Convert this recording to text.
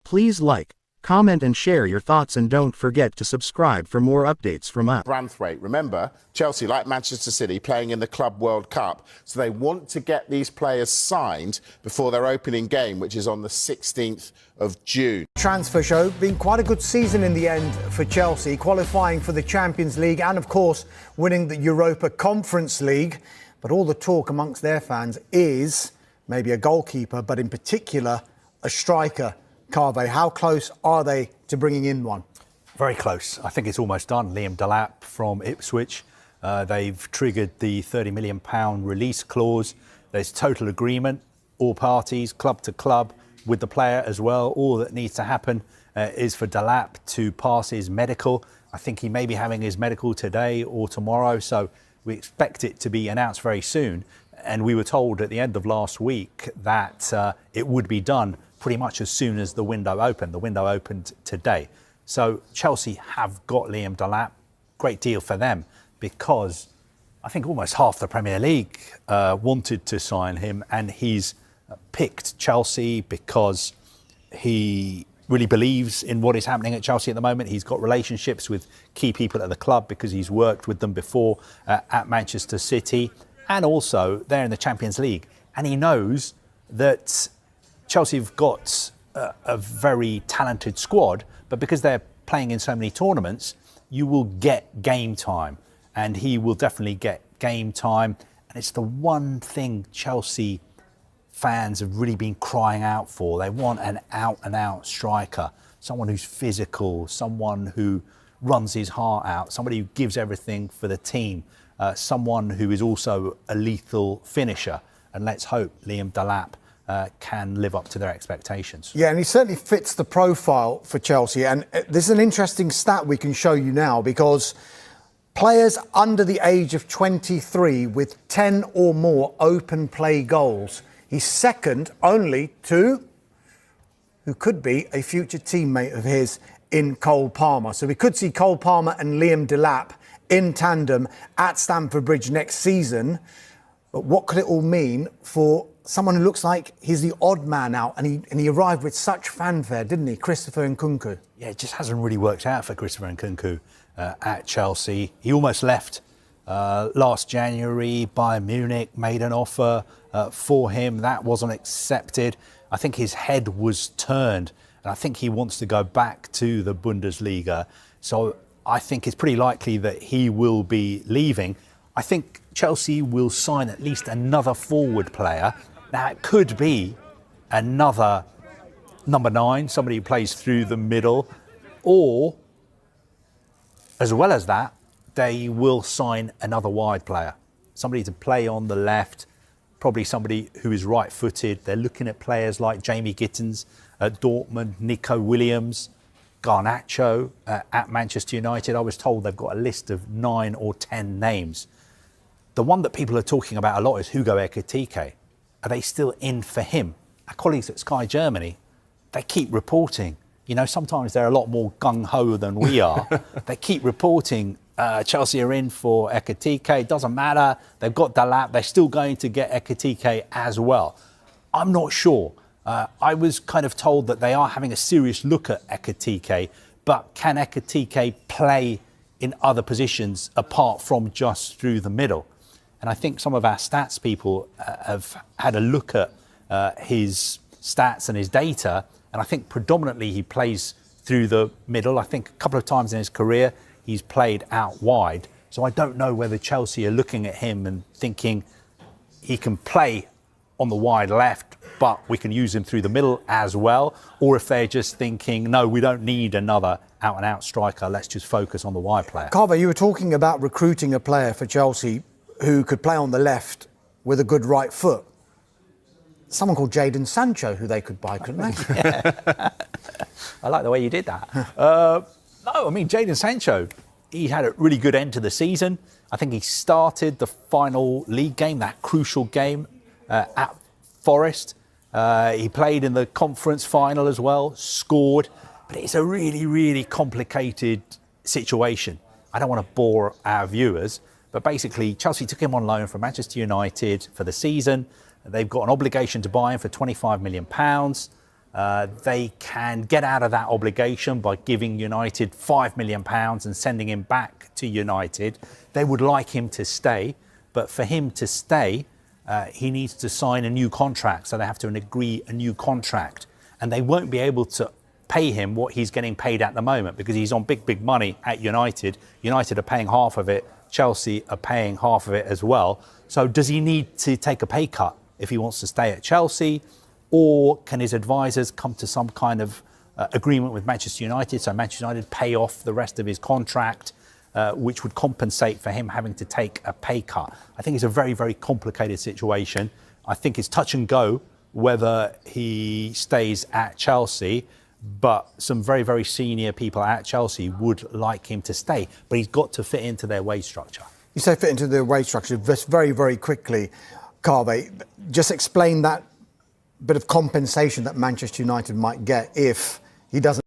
Please like, comment and share your thoughts, and don't forget to subscribe for more updates from us. Branthwaite. Remember, Chelsea, like Manchester City, playing in the Club World Cup, so they want to get these players signed before their opening game, which is on the 16th of June. Transfer show, been quite a good season in the end for Chelsea, qualifying for the Champions League and, of course, winning the Europa Conference League. But all the talk amongst their fans is maybe a goalkeeper, but in particular, a striker. Carve, how close are they to bringing in one? Very close. I think it's almost done. Liam Delap from Ipswich. They've triggered the £30 million release clause. There's total agreement, all parties, club to club, with the player as well. All that needs to happen is for Delap to pass his medical. I think he may be having his medical today or tomorrow, so we expect it to be announced very soon. And we were told at the end of last week that it would be done pretty much as soon as the window opened. The window opened today. So Chelsea have got Liam Delap. Great deal for them, because I think almost half the Premier League wanted to sign him, and he's picked Chelsea because he really believes in what is happening at Chelsea at the moment. He's got relationships with key people at the club because he's worked with them before at Manchester City, and also they're in the Champions League. And he knows that Chelsea have got a very talented squad, but because they're playing in so many tournaments, you will get game time, and he will definitely get game time. And it's the one thing Chelsea fans have really been crying out for. They want an out-and-out striker, someone who's physical, someone who runs his heart out, somebody who gives everything for the team, someone who is also a lethal finisher. And let's hope Liam Delap can live up to their expectations. Yeah, and he certainly fits the profile for Chelsea. And this is an interesting stat we can show you now, because players under the age of 23 with 10 or more open play goals, he's second only to who could be a future teammate of his in Cole Palmer. So we could see Cole Palmer and Liam Delap in tandem at Stamford Bridge next season. But what could it all mean for someone who looks like he's the odd man out, and he arrived with such fanfare, didn't he, Christopher Nkunku? Yeah, it just hasn't really worked out for Christopher Nkunku at Chelsea. He almost left last January. Bayern Munich made an offer for him. That wasn't accepted. I think his head was turned, and I think he wants to go back to the Bundesliga. So I think it's pretty likely that he will be leaving. I think Chelsea will sign at least another forward player. Now, it could be another number 9, somebody who plays through the middle, or, as well as that, they will sign another wide player, somebody to play on the left, probably somebody who is right-footed. They're looking at players like Jamie Gittins at Dortmund, Nico Williams, Garnacho at Manchester United. I was told they've got a list of 9 or 10 names. The one that people are talking about a lot is Hugo Ekitike. Are they still in for him? Our colleagues at Sky Germany, they keep reporting. You know, sometimes they're a lot more gung-ho than we are. They keep reporting Chelsea are in for Ekitike. It doesn't matter. They've got Delap. They're still going to get Ekitike as well. I'm not sure. I was kind of told that they are having a serious look at Ekitike, but can Ekitike play in other positions apart from just through the middle? And I think some of our stats people have had a look at his stats and his data, and I think predominantly he plays through the middle. I think a couple of times in his career he's played out wide. So I don't know whether Chelsea are looking at him and thinking he can play on the wide left, but we can use him through the middle as well, or if they're just thinking, no, we don't need another out-and-out striker, let's just focus on the wide player. Carver, you were talking about recruiting a player for Chelsea who could play on the left with a good right foot. Someone called Jadon Sancho, who they could buy, couldn't they? Yeah. I like the way you did that. No, I mean, Jadon Sancho, he had a really good end to the season. I think he started the final league game, that crucial game at Forest. He played in the conference final as well, scored. But it's a really, really complicated situation. I don't want to bore our viewers, but basically Chelsea took him on loan from Manchester United for the season. They've got an obligation to buy him for £25 million. They can get out of that obligation by giving United £5 million and sending him back to United. They would like him to stay, but for him to stay, he needs to sign a new contract, so they have to agree a new contract. And they won't be able to pay him what he's getting paid at the moment because he's on big money at United. United are paying half of it, Chelsea are paying half of it as well. So does he need to take a pay cut if he wants to stay at Chelsea? Or can his advisors come to some kind of agreement with Manchester United, so Manchester United pay off the rest of his contract, which would compensate for him having to take a pay cut? I think it's a very complicated situation. I think it's touch and go whether he stays at Chelsea, but some very senior people at Chelsea would like him to stay, but he's got to fit into their wage structure. You say fit into their wage structure. Just very quickly, Kaveh, just explain that bit of compensation that Manchester United might get if he doesn't